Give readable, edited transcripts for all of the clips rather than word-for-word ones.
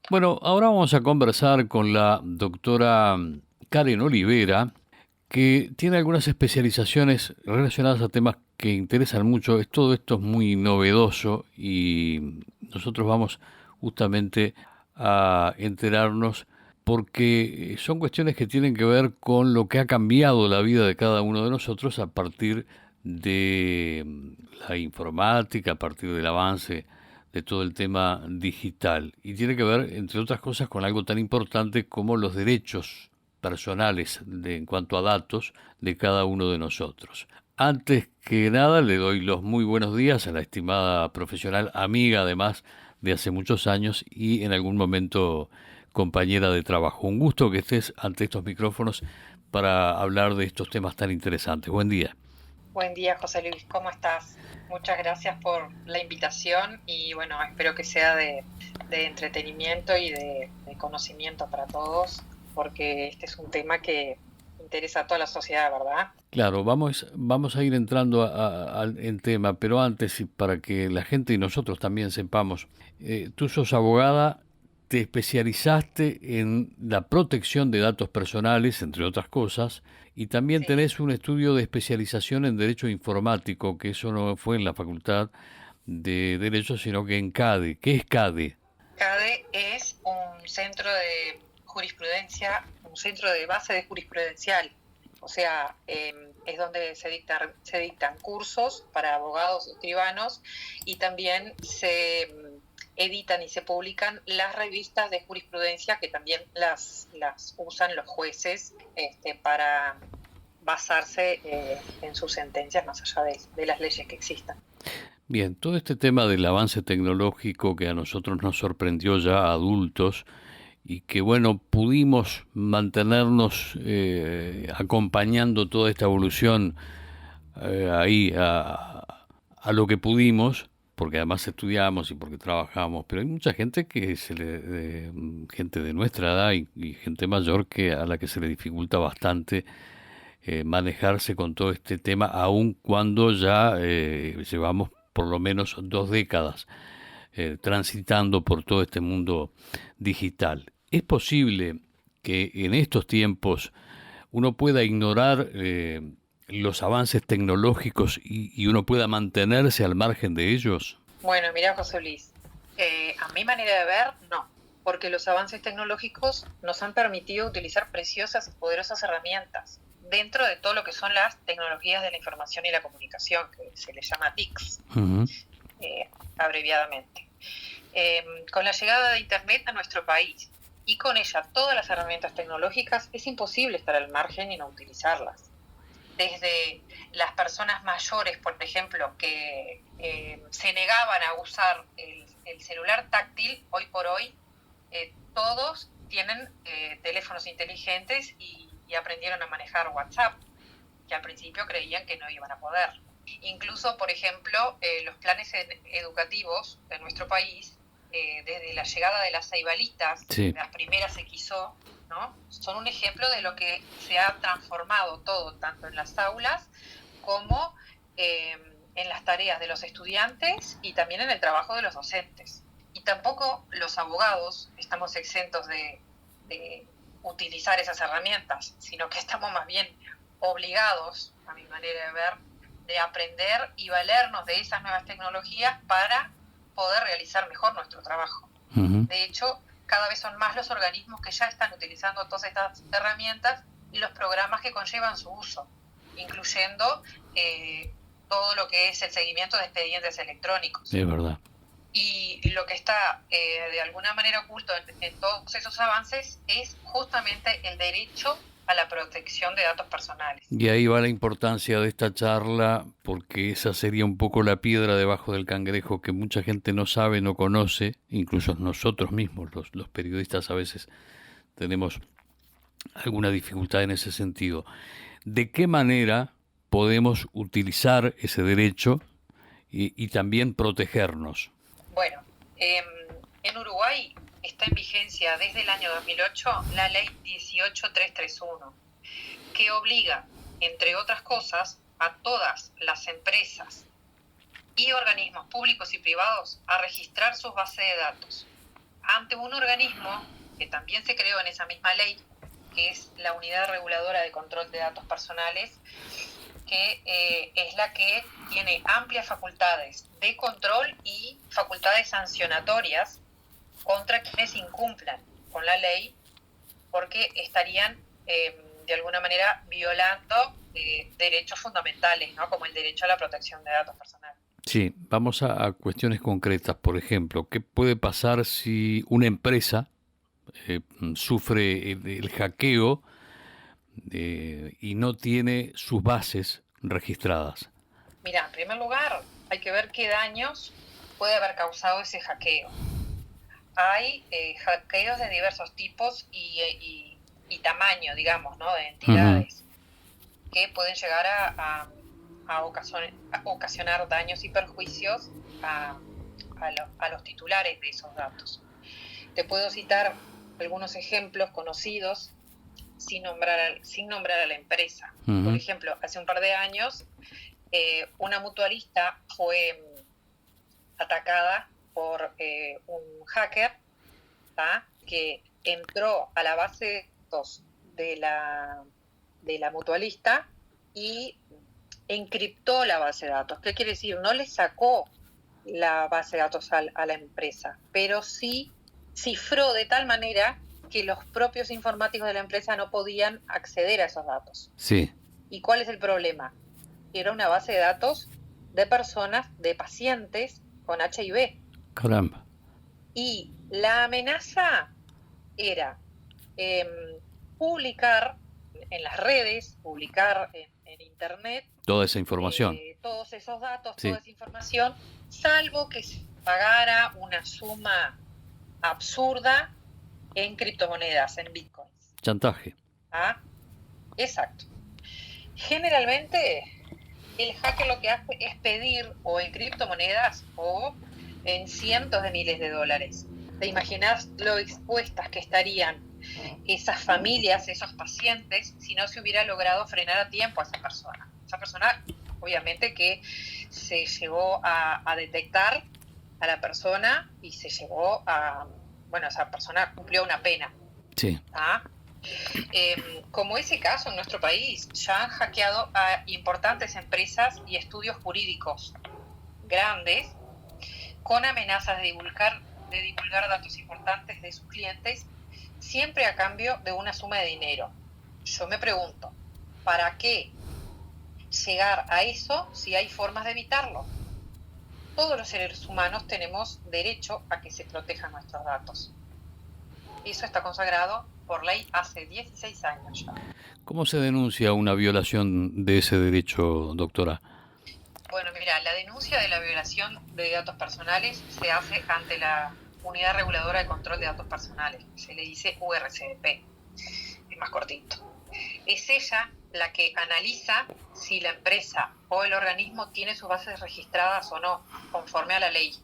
Bueno, ahora vamos a conversar con la doctora Karen Olivera, que tiene algunas especializaciones relacionadas a temas que interesan mucho. Todo esto es muy novedoso y nosotros vamos justamente a enterarnos porque son cuestiones que tienen que ver con lo que ha cambiado la vida de cada uno de nosotros a partir de la informática, a partir del avance de todo el tema digital. Y tiene que ver, entre otras cosas, con algo tan importante como los derechos personales en cuanto a datos de cada uno de nosotros. Antes que nada, le doy los muy buenos días a la estimada profesional, amiga además de hace muchos años y en algún momento compañera de trabajo. Un gusto que estés ante estos micrófonos para hablar de estos temas tan interesantes. Buen día. Buen día, José Luis, ¿cómo estás? Muchas gracias por la invitación y bueno, espero que sea de entretenimiento y de conocimiento para todos, porque este es un tema que interesa a toda la sociedad, ¿verdad? Claro, vamos a ir entrando en tema, pero antes, y para que la gente y nosotros también sepamos, tú sos abogada, te especializaste en la protección de datos personales, entre otras cosas, y también Sí. tenés un estudio de especialización en Derecho Informático, que eso no fue en la Facultad de Derecho, sino que en CADE. ¿Qué es CADE? CADE es un centro de jurisprudencia, un centro de base de jurisprudencial. O sea, es donde se dictan cursos para abogados y escribanos y también se editan y se publican las revistas de jurisprudencia que también las usan los jueces para basarse en sus sentencias más allá de las leyes que existan. Bien, todo este tema del avance tecnológico que a nosotros nos sorprendió ya adultos y que bueno, pudimos mantenernos acompañando toda esta evolución ahí a lo que pudimos, porque además estudiamos y porque trabajamos, pero hay mucha gente que gente de nuestra edad y gente mayor que a la que se le dificulta bastante manejarse con todo este tema, aun cuando ya llevamos por lo menos 2 décadas transitando por todo este mundo digital. ¿Es posible que en estos tiempos uno pueda ignorar los avances tecnológicos y uno pueda mantenerse al margen de ellos? Bueno, mira, José Luis, a mi manera de ver, no, porque los avances tecnológicos nos han permitido utilizar preciosas y poderosas herramientas dentro de todo lo que son las tecnologías de la información y la comunicación, que se les llama TICs, Ujú. abreviadamente. Con la llegada de Internet a nuestro país y con ella todas las herramientas tecnológicas, es imposible estar al margen y no utilizarlas. Desde las personas mayores, por ejemplo, que se negaban a usar el celular táctil, hoy por hoy todos tienen teléfonos inteligentes y aprendieron a manejar WhatsApp, que al principio creían que no iban a poder. Incluso, por ejemplo, los planes educativos de nuestro país, desde la llegada de las ceibalitas, Sí. las primeras XO, ¿no? Son un ejemplo de lo que se ha transformado todo, tanto en las aulas como en las tareas de los estudiantes y también en el trabajo de los docentes. Y tampoco los abogados estamos exentos de utilizar esas herramientas, sino que estamos más bien obligados, a mi manera de ver, de aprender y valernos de esas nuevas tecnologías para poder realizar mejor nuestro trabajo. Ujú. De hecho, cada vez son más los organismos que ya están utilizando todas estas herramientas y los programas que conllevan su uso, incluyendo todo lo que es el seguimiento de expedientes electrónicos. Es verdad. Y lo que está de alguna manera oculto en todos esos avances es justamente el derecho a la protección de datos personales. Y ahí va la importancia de esta charla, porque esa sería un poco la piedra debajo del cangrejo que mucha gente no sabe, no conoce, incluso nosotros mismos, los periodistas a veces tenemos alguna dificultad en ese sentido. ¿De qué manera podemos utilizar ese derecho y también protegernos? Bueno, en Uruguay está en vigencia desde el año 2008 la ley 18331, que obliga, entre otras cosas, a todas las empresas y organismos públicos y privados a registrar sus bases de datos. ante un organismo que también se creó en esa misma ley, que es la Unidad Reguladora de Control de Datos Personales, que es la que tiene amplias facultades de control y facultades sancionatorias contra quienes incumplan con la ley, porque estarían de alguna manera violando derechos fundamentales, ¿no? Como el derecho a la protección de datos personales. Sí, vamos a cuestiones concretas. Por ejemplo, ¿qué puede pasar si una empresa sufre el hackeo y no tiene sus bases registradas? Mira, en primer lugar, hay que ver qué daños puede haber causado ese hackeo. Hay hackeos de diversos tipos y tamaño, digamos, ¿no? De entidades que pueden llegar a ocasionar daños y perjuicios a los titulares de esos datos. Te puedo citar algunos ejemplos conocidos sin nombrar a la empresa. Por ejemplo, hace un par de años una mutualista fue atacada por un hacker, ¿tá? Que entró a la base de datos de la mutualista y encriptó la base de datos. ¿Qué quiere decir? No le sacó la base de datos a la empresa, pero sí cifró de tal manera que los propios informáticos de la empresa no podían acceder a esos datos. Sí. ¿Y cuál es el problema? Era una base de datos de personas, de pacientes con HIV. Caramba. Y la amenaza era publicar en las redes, publicar en internet toda esa información. Todos esos datos, sí. Toda esa información, salvo que se pagara una suma absurda en criptomonedas, en bitcoins. Chantaje. ¿Ah? Exacto. Generalmente el hacker lo que hace es pedir o en criptomonedas o en cientos de miles de dólares. ¿Te imaginas lo expuestas que estarían esas familias, esos pacientes, si no se hubiera logrado frenar a tiempo a esa persona? Esa persona, obviamente que se llegó a detectar a la persona y se llegó esa persona cumplió una pena. Sí. ¿Ah? Como ese caso en nuestro país, ya han hackeado a importantes empresas y estudios jurídicos grandes con amenazas de divulgar datos importantes de sus clientes, siempre a cambio de una suma de dinero. Yo me pregunto, ¿para qué llegar a eso si hay formas de evitarlo? Todos los seres humanos tenemos derecho a que se protejan nuestros datos. Eso está consagrado por ley hace 16 años ya. ¿Cómo se denuncia una violación de ese derecho, doctora? Bueno, mira, la denuncia de la violación de datos personales se hace ante la Unidad Reguladora de Control de Datos Personales, se le dice URCDP, es más cortito. Es ella la que analiza si la empresa o el organismo tiene sus bases registradas o no, conforme a la ley,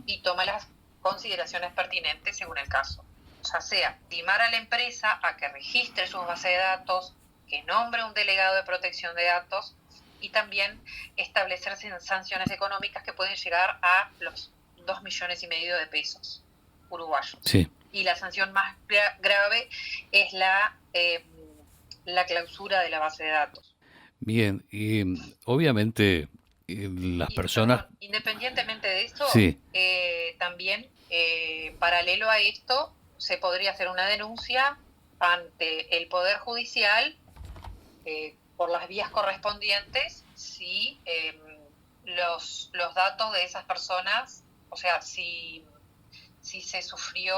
y toma las consideraciones pertinentes según el caso. Ya sea timar a la empresa a que registre sus bases de datos, que nombre un delegado de protección de datos y también establecer sanciones económicas que pueden llegar a los 2,5 millones de pesos uruguayos. Sí. Y la sanción más grave es la clausura de la base de datos. Bien, y obviamente las personas... Perdón, independientemente de esto, sí. También paralelo a esto, se podría hacer una denuncia ante el Poder Judicial por las vías correspondientes si los datos de esas personas, o sea, si se sufrió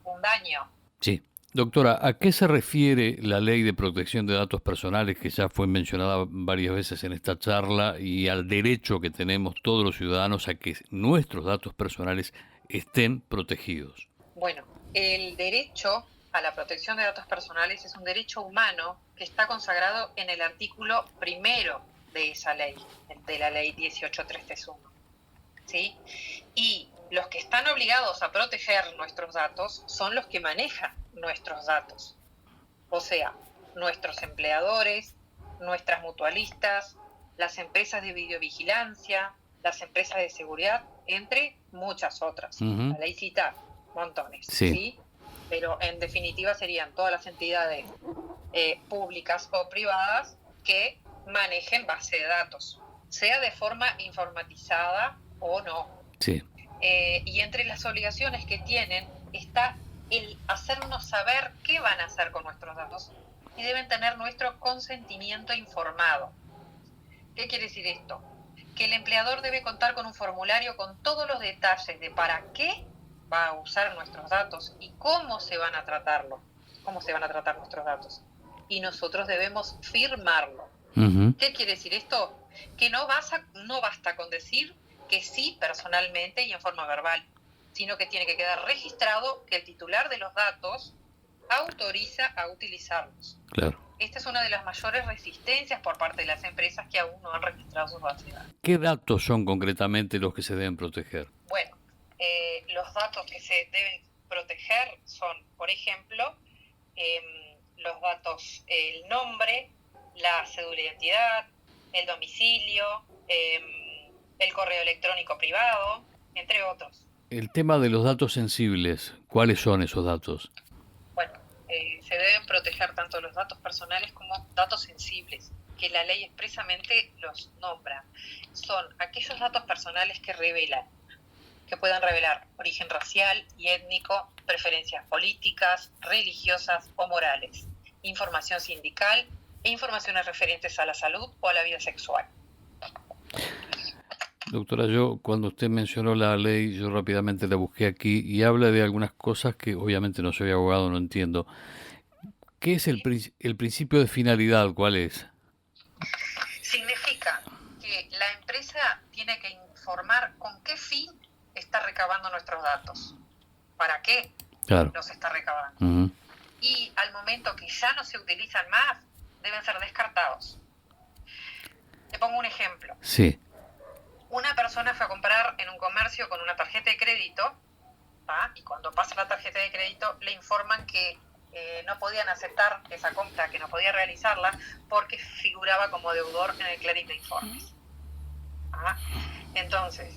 un daño. Sí. Doctora, ¿a qué se refiere la Ley de Protección de Datos Personales, que ya fue mencionada varias veces en esta charla, y al derecho que tenemos todos los ciudadanos a que nuestros datos personales estén protegidos? Bueno, el derecho a la protección de datos personales es un derecho humano que está consagrado en el artículo 1 de esa ley, de la ley 18331, ¿sí? Y los que están obligados a proteger nuestros datos son los que manejan nuestros datos, o sea, nuestros empleadores, nuestras mutualistas, las empresas de videovigilancia, las empresas de seguridad, entre muchas otras. La ley cita montones, Sí, ¿sí? Pero en definitiva serían todas las entidades públicas o privadas que manejen base de datos, sea de forma informatizada o no. sí, Y entre las obligaciones que tienen está el hacernos saber qué van a hacer con nuestros datos y deben tener nuestro consentimiento informado. ¿Qué quiere decir esto? Que el empleador debe contar con un formulario con todos los detalles de para qué va a usar nuestros datos y cómo se van a tratarlo, cómo se van a tratar nuestros datos. Y nosotros debemos firmarlo. ujú, ¿Qué quiere decir esto? Que no basta con decir que sí personalmente y en forma verbal, sino que tiene que quedar registrado que el titular de los datos autoriza a utilizarlos. claro. Esta es una de las mayores resistencias por parte de las empresas que aún no han registrado sus bases de datos. ¿Qué datos son concretamente los que se deben proteger? Bueno, los datos que se deben proteger son, por ejemplo, los datos, el nombre, la cédula de identidad, el domicilio, el correo electrónico privado, entre otros. El tema de los datos sensibles, ¿cuáles son esos datos? Bueno, se deben proteger tanto los datos personales como datos sensibles, que la ley expresamente los nombra. Son aquellos datos personales que puedan revelar origen racial y étnico, preferencias políticas, religiosas o morales, información sindical e informaciones referentes a la salud o a la vida sexual. Doctora, yo cuando usted mencionó la ley, yo rápidamente la busqué aquí y habla de algunas cosas que obviamente no soy abogado, no entiendo. ¿Qué es ¿Sí? el principio de finalidad? ¿Cuál es? Significa que la empresa tiene que informar con qué fin está recabando nuestros datos, para qué Claro. los está recabando. Ujú. Y al momento que ya no se utilizan más, deben ser descartados. Te pongo un ejemplo. Sí, Una persona fue a comprar en un comercio con una tarjeta de crédito, ¿tá? Y cuando pasa la tarjeta de crédito le informan que no podían aceptar esa compra, que no podía realizarla porque figuraba como deudor en el clearing de informes. ¿Ah? Entonces,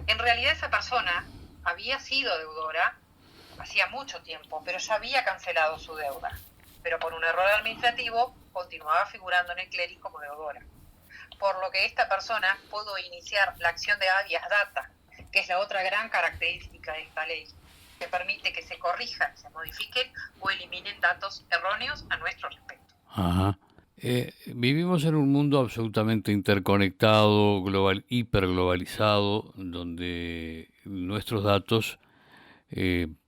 en realidad esa persona había sido deudora hacía mucho tiempo, pero ya había cancelado su deuda. Pero por un error administrativo continuaba figurando en el clearing como deudora. Por lo que esta persona pudo iniciar la acción de habeas data, que es la otra gran característica de esta ley, que permite que se corrijan, se modifiquen o eliminen datos erróneos a nuestro respecto. ajá. Vivimos en un mundo absolutamente interconectado, global, hiperglobalizado, donde nuestros datos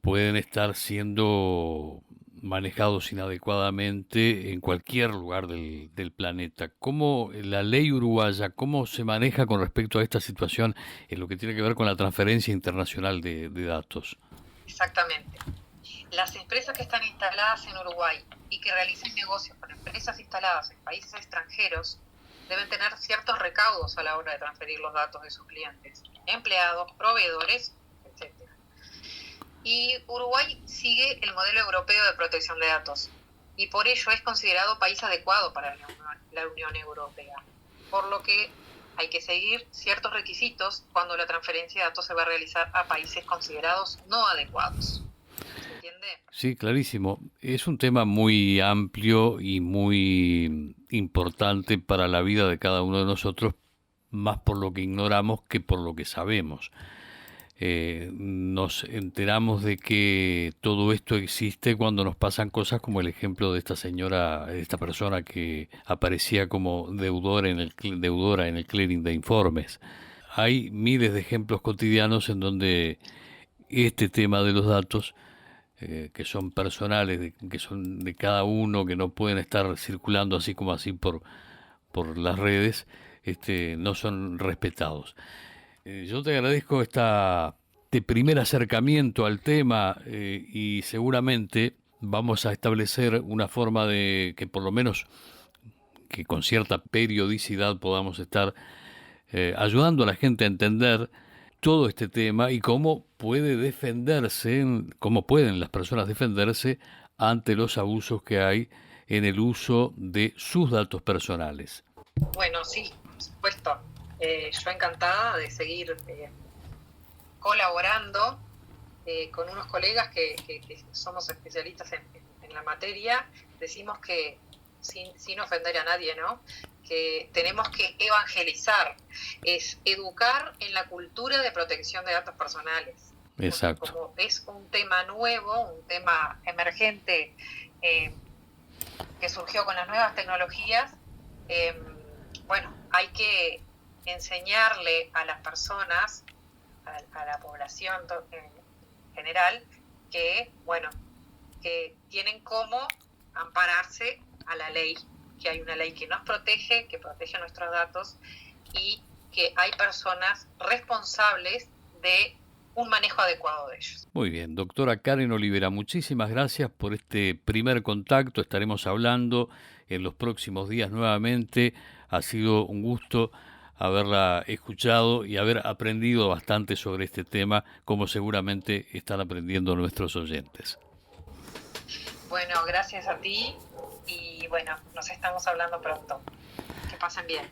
pueden estar siendo manejados inadecuadamente en cualquier lugar del planeta. ¿Cómo la ley uruguaya, cómo se maneja con respecto a esta situación en lo que tiene que ver con la transferencia internacional de datos? Exactamente. Las empresas que están instaladas en Uruguay y que realicen negocios con empresas instaladas en países extranjeros deben tener ciertos recaudos a la hora de transferir los datos de sus clientes, empleados, proveedores, etc. Y Uruguay sigue el modelo europeo de protección de datos y por ello es considerado país adecuado para la Unión Europea, por lo que hay que seguir ciertos requisitos cuando la transferencia de datos se va a realizar a países considerados no adecuados. ¿Se entiende? Sí, clarísimo. Es un tema muy amplio y muy importante para la vida de cada uno de nosotros, más por lo que ignoramos que por lo que sabemos. Nos enteramos de que todo esto existe cuando nos pasan cosas como el ejemplo de esta señora, de esta persona que aparecía como deudora en el clearing de informes. Hay miles de ejemplos cotidianos en donde este tema de los datos, que son personales, que son de cada uno, que no pueden estar circulando así como así por las redes, no son respetados. Yo te agradezco este primer acercamiento al tema, y seguramente vamos a establecer una forma de que por lo menos que con cierta periodicidad podamos estar ayudando a la gente a entender todo este tema y cómo puede defenderse, cómo pueden las personas defenderse ante los abusos que hay en el uso de sus datos personales. Bueno, sí, por supuesto. Yo encantada de seguir colaborando con unos colegas que somos especialistas en la materia, decimos que, sin ofender a nadie, ¿no?, que tenemos que evangelizar, es educar en la cultura de protección de datos personales. Exacto. Porque como es un tema nuevo, un tema emergente, que surgió con las nuevas tecnologías, bueno, hay que enseñarle a las personas, a la población en general, que, bueno, que tienen cómo ampararse a la ley, que hay una ley que nos protege, que protege nuestros datos, y que hay personas responsables de un manejo adecuado de ellos. Muy bien, doctora Karen Olivera, muchísimas gracias por este primer contacto. Estaremos hablando en los próximos días nuevamente. Ha sido un gusto haberla escuchado y haber aprendido bastante sobre este tema, como seguramente están aprendiendo nuestros oyentes. Bueno, gracias a ti y bueno, nos estamos hablando pronto. Que pasen bien.